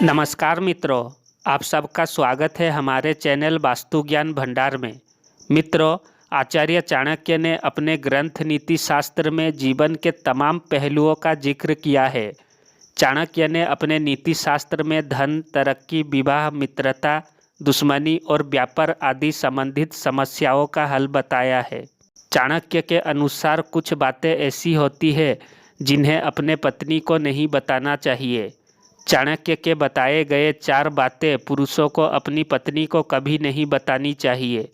नमस्कार मित्रों, आप सबका स्वागत है हमारे चैनल वास्तु ज्ञान भंडार में। मित्रों, आचार्य चाणक्य ने अपने ग्रंथ नीति शास्त्र में जीवन के तमाम पहलुओं का जिक्र किया है। चाणक्य ने अपने नीति शास्त्र में धन, तरक्की, विवाह, मित्रता, दुश्मनी और व्यापार आदि संबंधित समस्याओं का हल बताया है। चाणक्य के अनुसार कुछ बातें ऐसी होती है जिन्हें अपने पत्नी को नहीं बताना चाहिए। चाणक्य के बताए गए 4 बातें पुरुषों को अपनी पत्नी को कभी नहीं बतानी चाहिए।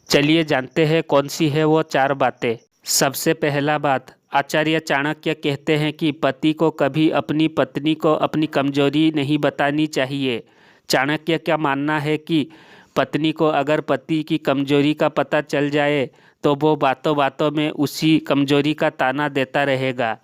चलिए जानते हैं कौन सी है वो 4 बातें। सबसे पहला बात, आचार्य चाणक्य कहते हैं कि पति को कभी अपनी पत्नी को अपनी कमजोरी नहीं बतानी चाहिए। चाणक्य का मानना है कि पत्नी को अगर पति की कमजोरी का पता चल जाए तो वो बातों बातों में उसी कमजोरी का ताना देता रहेगा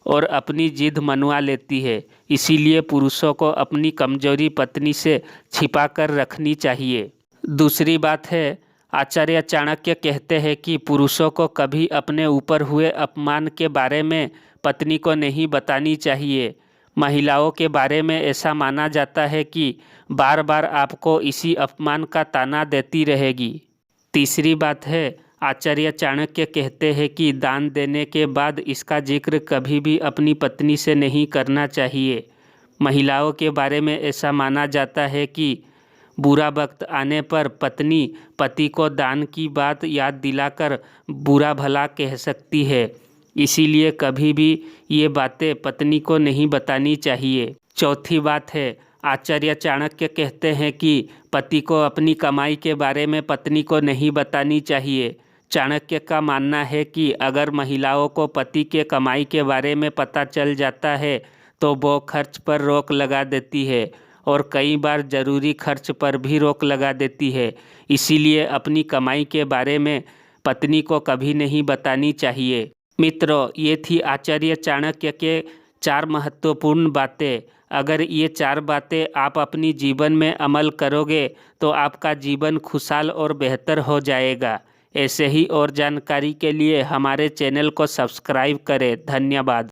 और अपनी जिद मनवा लेती है। इसीलिए पुरुषों को अपनी कमजोरी पत्नी से छिपा कर रखनी चाहिए। दूसरी बात है, आचार्य चाणक्य कहते हैं कि पुरुषों को कभी अपने ऊपर हुए अपमान के बारे में पत्नी को नहीं बतानी चाहिए। महिलाओं के बारे में ऐसा माना जाता है कि बार बार आपको इसी अपमान का ताना देती रहेगी। तीसरी बात है, आचार्य चाणक्य कहते हैं कि दान देने के बाद इसका जिक्र कभी भी अपनी पत्नी से नहीं करना चाहिए। महिलाओं के बारे में ऐसा माना जाता है कि बुरा वक्त आने पर पत्नी पति को दान की बात याद दिलाकर बुरा भला कह सकती है। इसीलिए कभी भी ये बातें पत्नी को नहीं बतानी चाहिए। चौथी बात है, आचार्य चाणक्य कहते हैं कि पति को अपनी कमाई के बारे में पत्नी को नहीं बतानी चाहिए। चाणक्य का मानना है कि अगर महिलाओं को पति के कमाई के बारे में पता चल जाता है तो वो खर्च पर रोक लगा देती है और कई बार ज़रूरी खर्च पर भी रोक लगा देती है। इसीलिए अपनी कमाई के बारे में पत्नी को कभी नहीं बतानी चाहिए। मित्रों, ये थी आचार्य चाणक्य के 4 महत्वपूर्ण बातें। अगर ये 4 बातें आप अपनी जीवन में अमल करोगे तो आपका जीवन खुशहाल और बेहतर हो जाएगा। ऐसे ही और जानकारी के लिए हमारे चैनल को सब्सक्राइब करें। धन्यवाद।